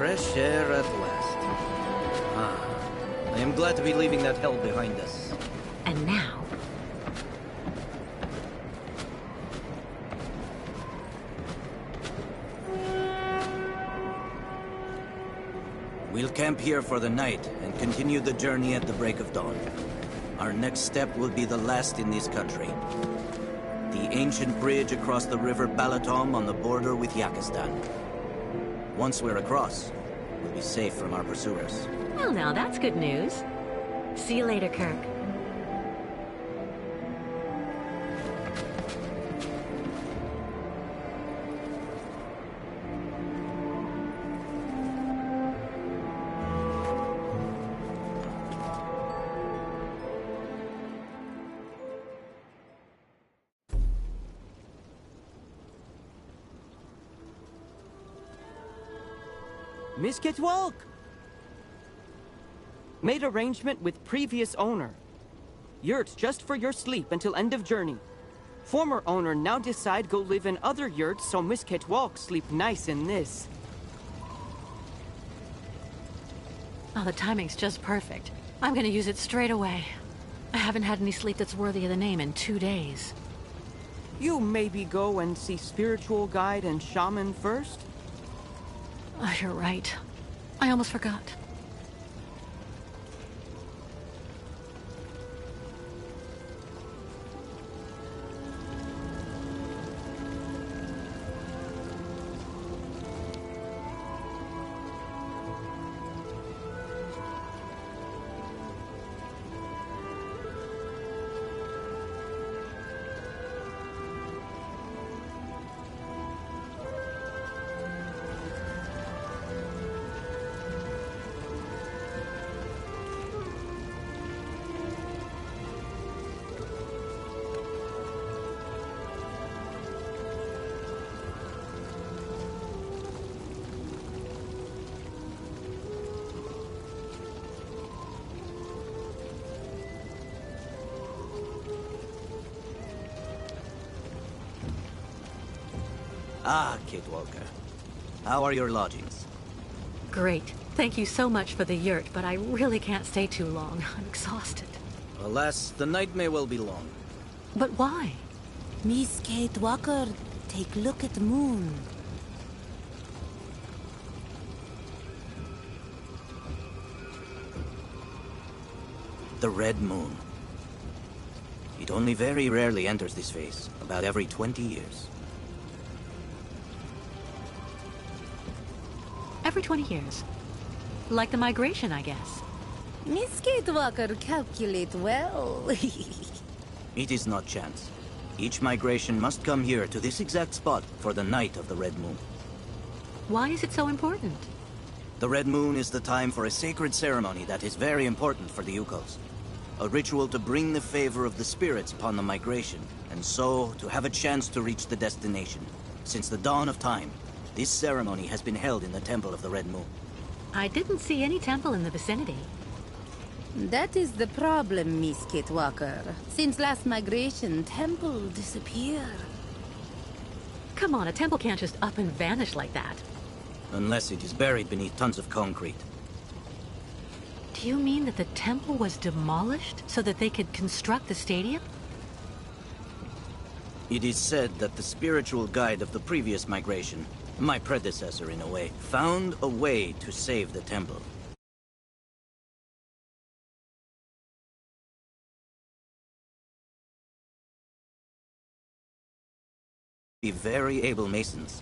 Fresh air at last. I am glad to be leaving that hell behind us. And now... We'll camp here for the night and continue the journey at the break of dawn. Our next step will be the last in this country. The ancient bridge across the river Balatom on the border with Yakistan. Once we're across, we'll be safe from our pursuers. Well, now that's good news. See you later, Kirk. Miss Kitwalk! Made arrangement with previous owner. Yurts just for your sleep until end of journey. Former owner now decide go live in other yurts so Miss Kitwalk sleep nice in this. Oh, the timing's just perfect. I'm gonna use it straight away. I haven't had any sleep that's worthy of the name in 2 days. You maybe go and see spiritual guide and shaman first? Oh, you're right. I almost forgot. Ah, Kate Walker. How are your lodgings? Great. Thank you so much for the yurt, but I really can't stay too long. I'm exhausted. Alas, the night may well be long. But why? Miss Kate Walker, take look at the moon. The Red Moon. It only very rarely enters this phase, about every 20 years. Every 20 years. Like the migration, I guess. Miss Kate Walker calculate well. It is not chance. Each migration must come here to this exact spot for the night of the Red Moon. Why is it so important? The Red Moon is the time for a sacred ceremony that is very important for the Yukos. A ritual to bring the favor of the spirits upon the migration, and so to have a chance to reach the destination. Since the dawn of time, this ceremony has been held in the Temple of the Red Moon. I didn't see any temple in the vicinity. That is the problem, Miss Kate Walker. Since last migration, temple disappear. Come on, a temple can't just up and vanish like that. Unless it is buried beneath tons of concrete. Do you mean that the temple was demolished so that they could construct the stadium? It is said that the spiritual guide of the previous migration, my predecessor in a way, found a way to save the temple. Be very able masons,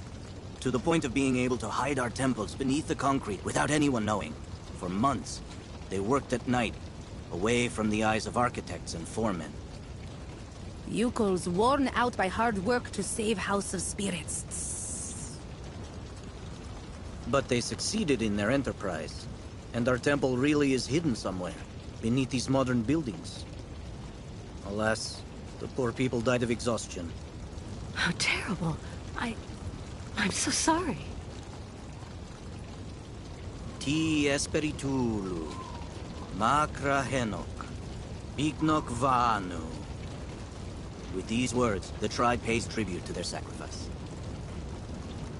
to the point of being able to hide our temples beneath the concrete without anyone knowing. For months, they worked at night, away from the eyes of architects and foremen. Yukos worn out by hard work to save House of Spirits. But they succeeded in their enterprise, and our temple really is hidden somewhere, beneath these modern buildings. Alas, the poor people died of exhaustion. How terrible. I'm so sorry. Ti Espiritulu, Makra Henok, Bignok Vanu. With these words, the tribe pays tribute to their sacrifice.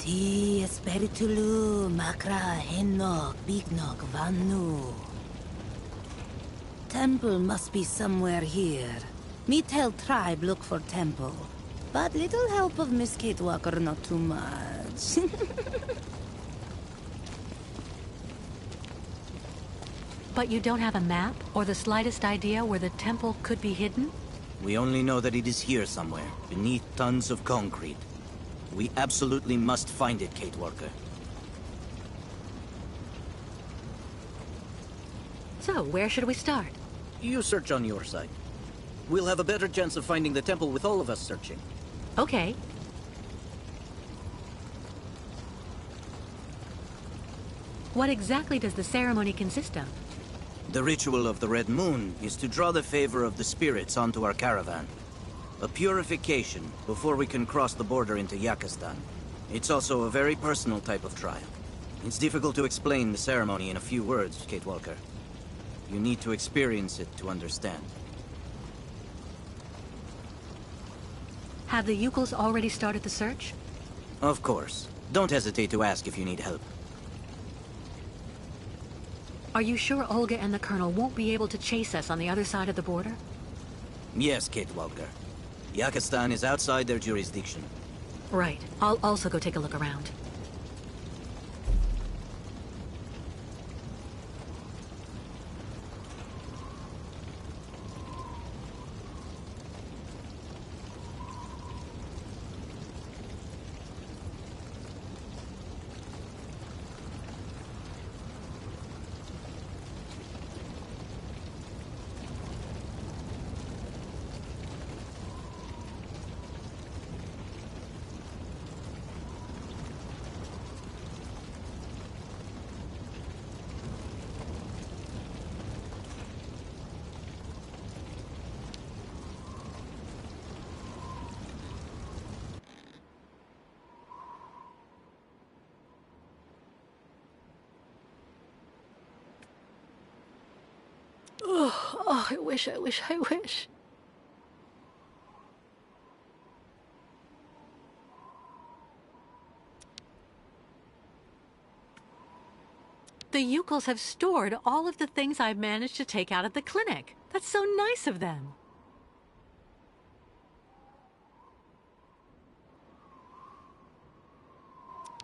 Ti Spiritulu Makra Henok Bignok Vanu. Temple must be somewhere here. Me tell tribe look for temple. But little help of Miss Kate Walker, not too much. But you don't have a map or the slightest idea where the temple could be hidden? We only know that it is here somewhere, beneath tons of concrete. We absolutely must find it, Kate Walker. So, where should we start? You search on your side. We'll have a better chance of finding the temple with all of us searching. Okay. What exactly does the ceremony consist of? The ritual of the Red Moon is to draw the favor of the spirits onto our caravan. A purification before we can cross the border into Yakistan. It's also a very personal type of trial. It's difficult to explain the ceremony in a few words, Kate Walker. You need to experience it to understand. Have the Yukels already started the search? Of course. Don't hesitate to ask if you need help. Are you sure Olga and the Colonel won't be able to chase us on the other side of the border? Yes, Kate Walker. Yakistan is outside their jurisdiction. Right. I'll also go take a look around. Oh, I wish. The Yukels have stored all of the things I've managed to take out of the clinic. That's so nice of them.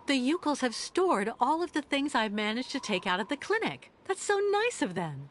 The Yukels have stored all of the things I've managed to take out of the clinic. That's so nice of them.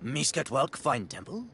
Miskatwalk Fine Temple?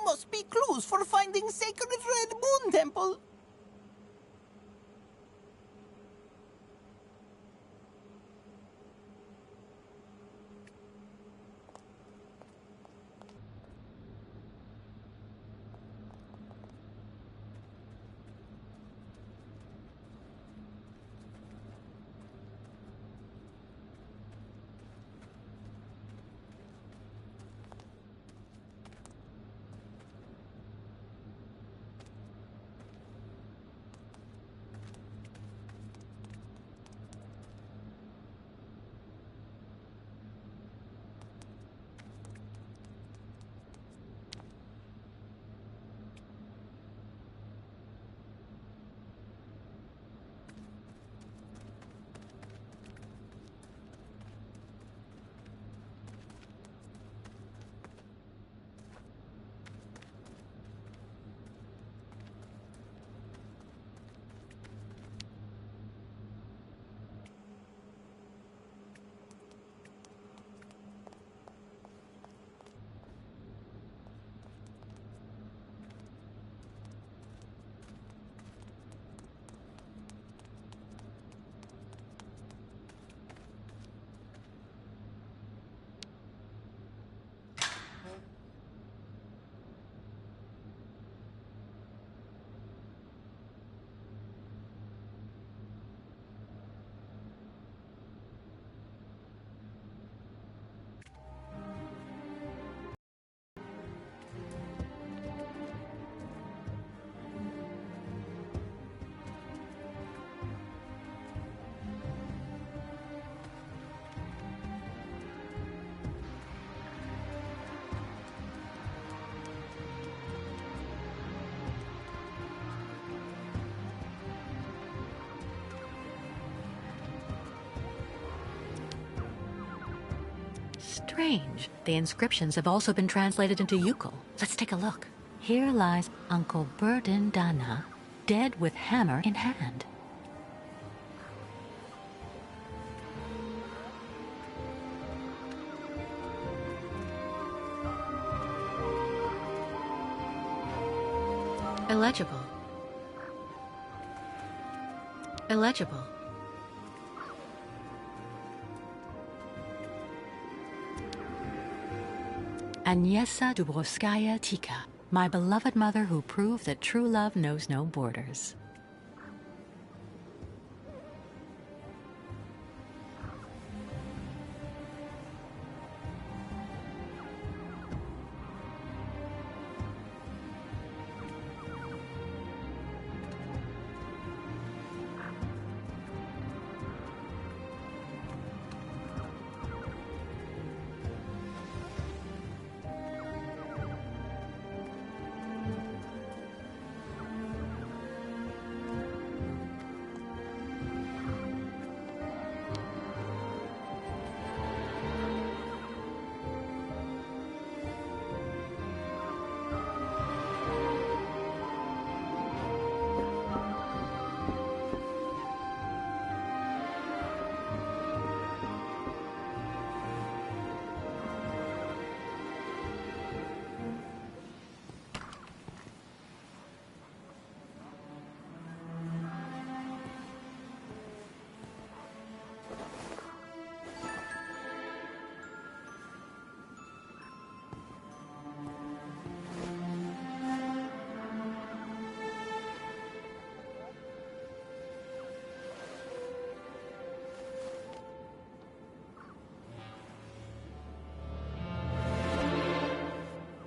Must be clues for finding Sacred Red Moon Temple. Strange. The inscriptions have also been translated into Yukon. Let's take a look. Here lies Uncle Burden Dana, dead with hammer in hand. Illegible. Illegible. Agnieszka Dubrovskaya Tika, my beloved mother who proved that true love knows no borders.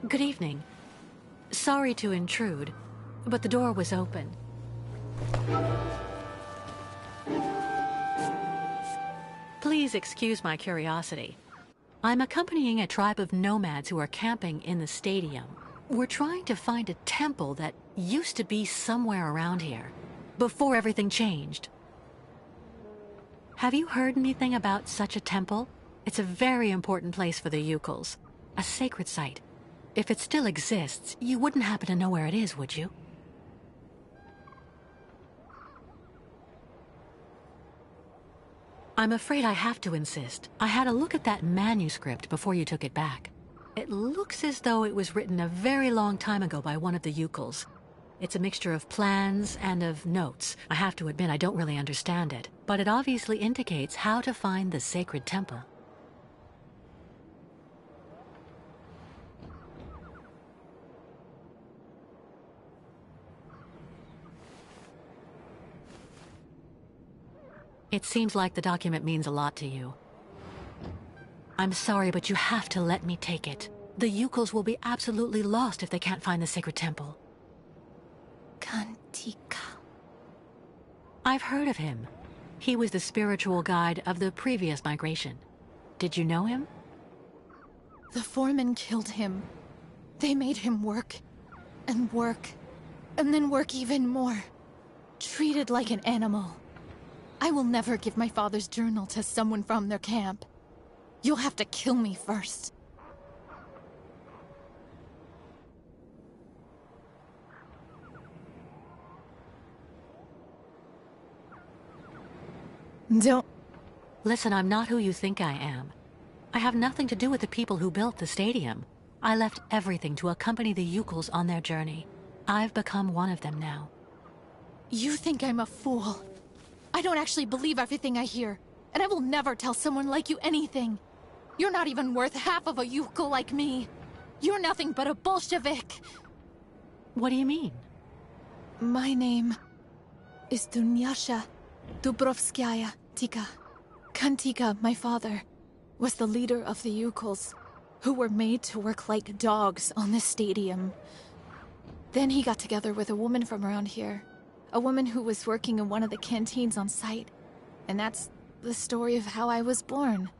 Good evening. Sorry to intrude, but the door was open. Please excuse my curiosity. I'm accompanying a tribe of nomads who are camping in the stadium. We're trying to find a temple that used to be somewhere around here, before everything changed. Have you heard anything about such a temple? It's a very important place for the Yukuls, a sacred site. If it still exists, you wouldn't happen to know where it is, would you? I'm afraid I have to insist. I had a look at that manuscript before you took it back. It looks as though it was written a very long time ago by one of the Yukuls. It's a mixture of plans and of notes. I have to admit I don't really understand it, but it obviously indicates how to find the sacred temple. It seems like the document means a lot to you. I'm sorry, but you have to let me take it. The Yukuls will be absolutely lost if they can't find the sacred temple. Kantika. I've heard of him. He was the spiritual guide of the previous migration. Did you know him? The foreman killed him. They made him work, and then work even more. Treated like an animal. I will never give my father's journal to someone from their camp. You'll have to kill me first. Don't... Listen, I'm not who you think I am. I have nothing to do with the people who built the stadium. I left everything to accompany the Yukuls on their journey. I've become one of them now. You think I'm a fool. I don't actually believe everything I hear, and I will never tell someone like you anything. You're not even worth half of a Yukul like me. You're nothing but a Bolshevik. What do you mean? My name is Dunyasha Dubrovskaya Tika. Kantika, my father, was the leader of the Yukuls, who were made to work like dogs on this stadium. Then he got together with a woman from around here. A woman who was working in one of the canteens on site. And that's the story of how I was born.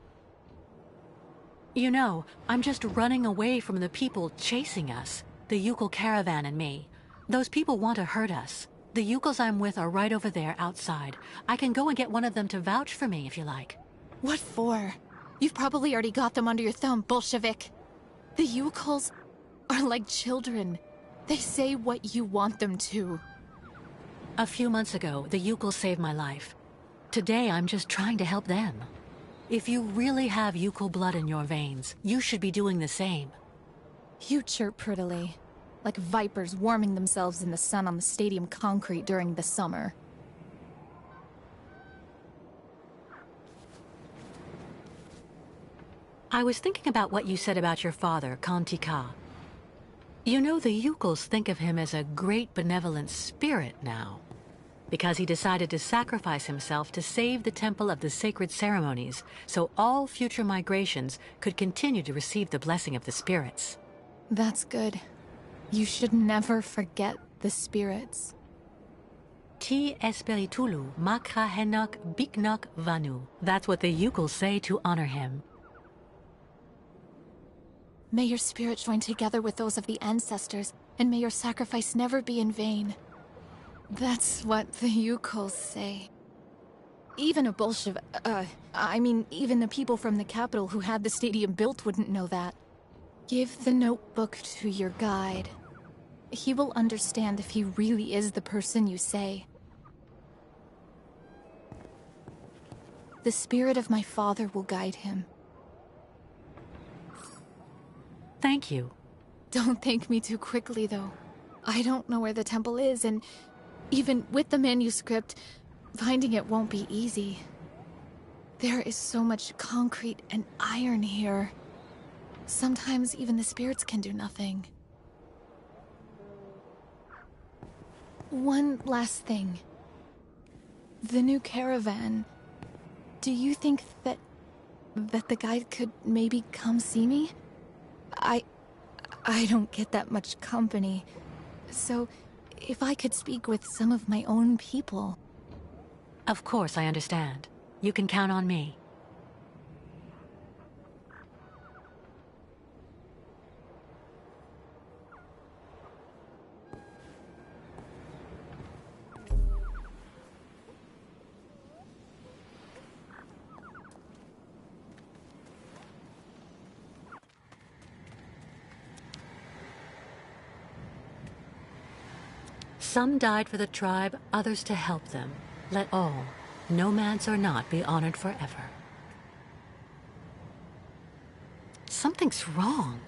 You know, I'm just running away from the people chasing us. The Yukul caravan and me. Those people want to hurt us. The Yukuls I'm with are right over there outside. I can go and get one of them to vouch for me if you like. What for? You've probably already got them under your thumb, Bolshevik. The Yukuls are like children. They say what you want them to. A few months ago, the Yukuls saved my life. Today, I'm just trying to help them. If you really have Yukul blood in your veins, you should be doing the same. You chirp prettily, like vipers warming themselves in the sun on the stadium concrete during the summer. I was thinking about what you said about your father, Kantika. You know, the Yukuls think of him as a great benevolent spirit now, because he decided to sacrifice himself to save the Temple of the Sacred Ceremonies, so all future migrations could continue to receive the blessing of the spirits. That's good. You should never forget the spirits. Ti Espiritulu Makra Henok Biknok Vanu. That's what the Yukuls say to honor him. May your spirit join together with those of the ancestors, and may your sacrifice never be in vain. That's what the Yukuls say. Even a Bolshevik, even the people from the capital who had the stadium built wouldn't know that. Give the notebook to your guide. He will understand if he really is the person you say. The spirit of my father will guide him. Thank you. Don't thank me too quickly, though. I don't know where the temple is, and even with the manuscript, finding it won't be easy. There is so much concrete and iron here. Sometimes even the spirits can do nothing. One last thing. The new caravan. Do you think that the guide could maybe come see me? I don't get that much company. So, if I could speak with some of my own people. Of course, I understand. You can count on me. Some died for the tribe, others to help them. Let all, nomads or not, be honored forever. Something's wrong.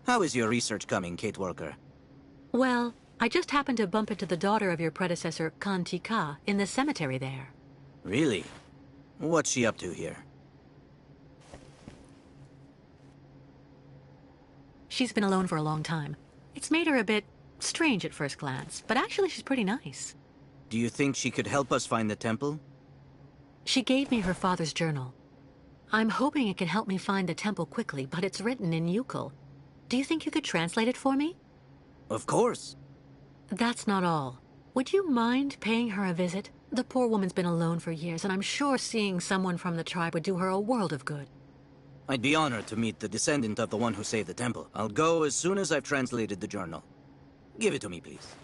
How is your research coming, Kate Walker? Well, I just happened to bump into the daughter of your predecessor, Kantika, in the cemetery there. Really? What's she up to here? She's been alone for a long time. It's made her a bit strange at first glance, but actually she's pretty nice. Do you think she could help us find the temple? She gave me her father's journal. I'm hoping it can help me find the temple quickly, but it's written in Yukul. Do you think you could translate it for me? Of course. That's not all. Would you mind paying her a visit? The poor woman's been alone for years, and I'm sure seeing someone from the tribe would do her a world of good. I'd be honored to meet the descendant of the one who saved the temple. I'll go as soon as I've translated the journal. Give it to me, please.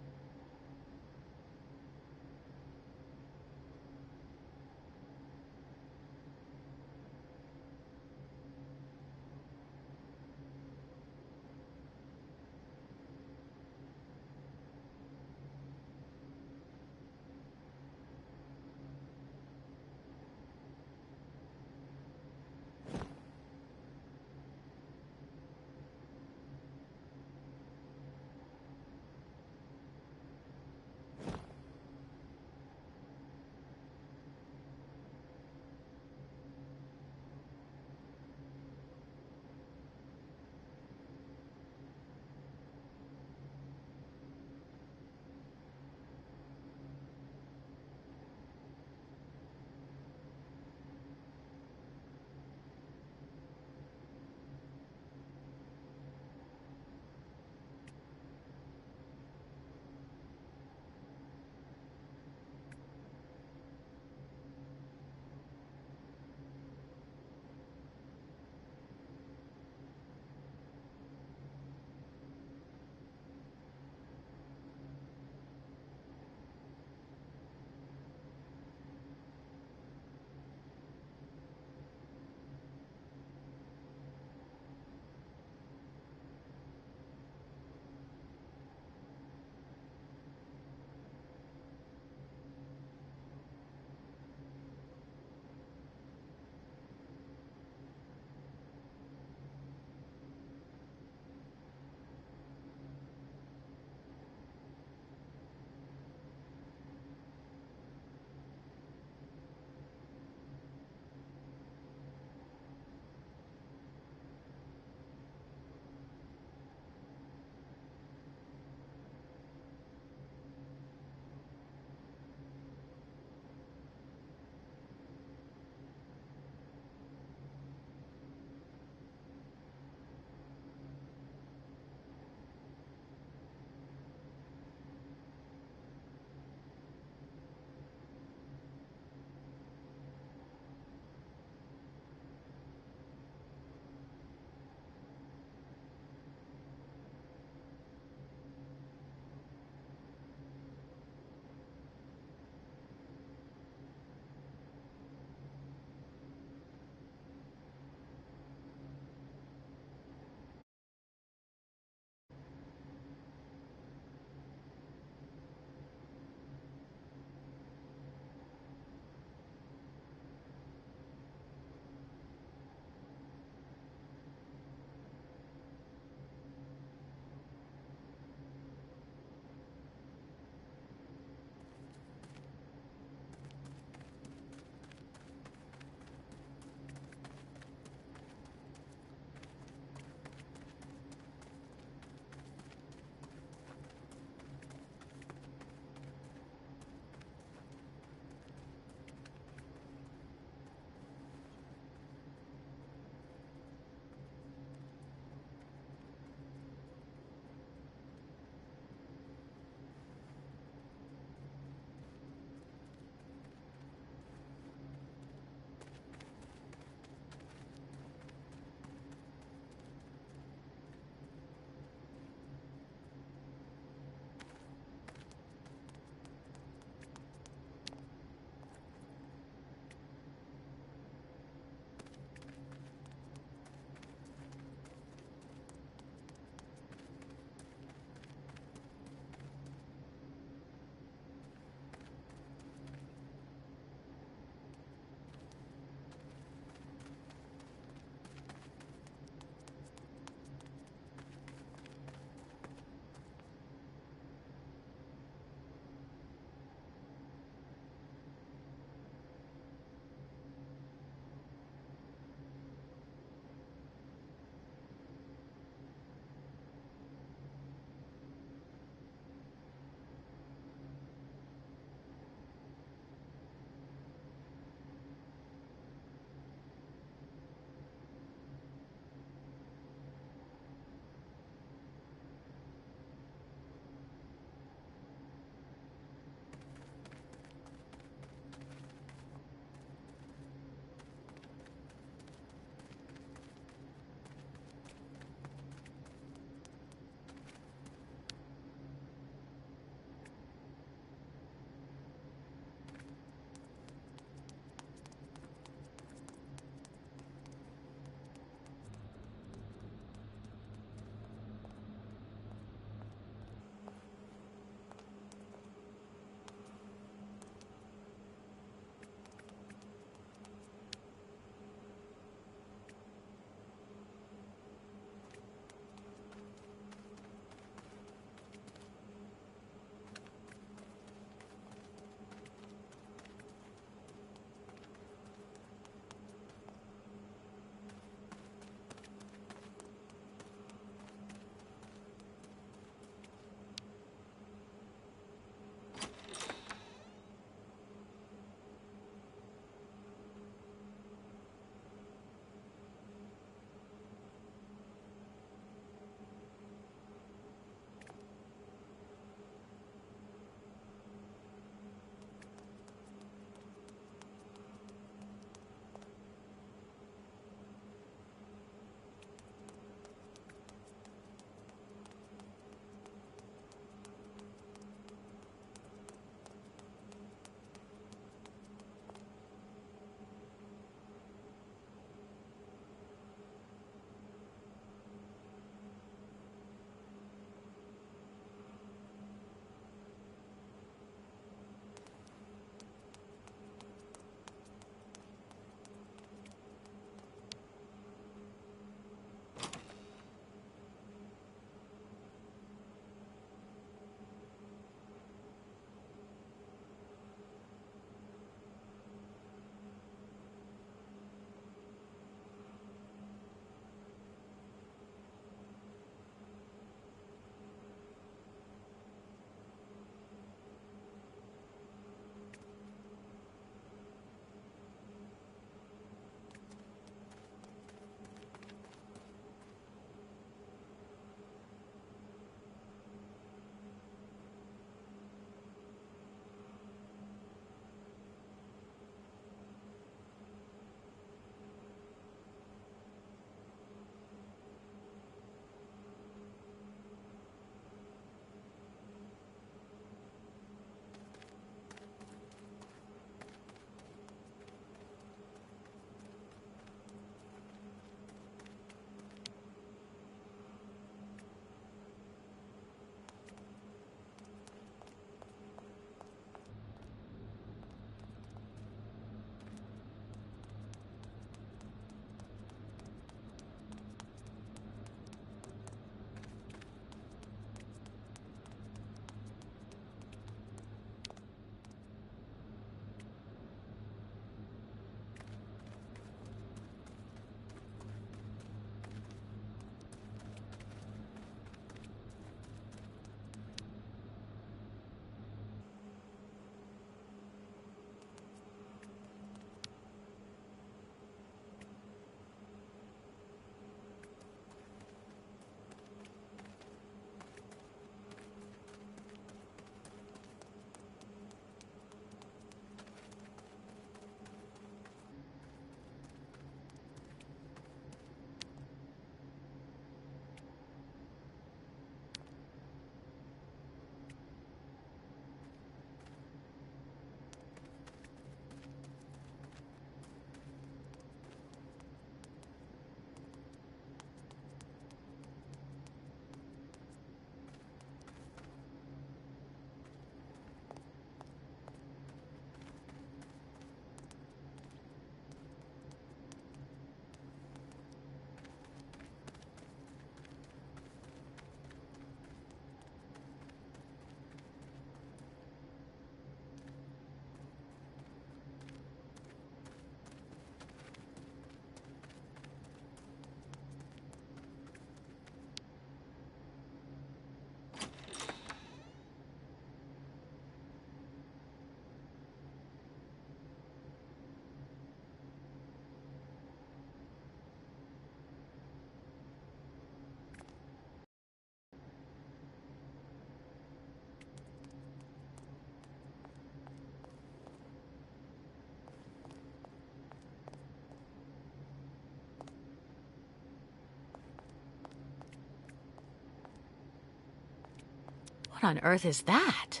What on earth is that?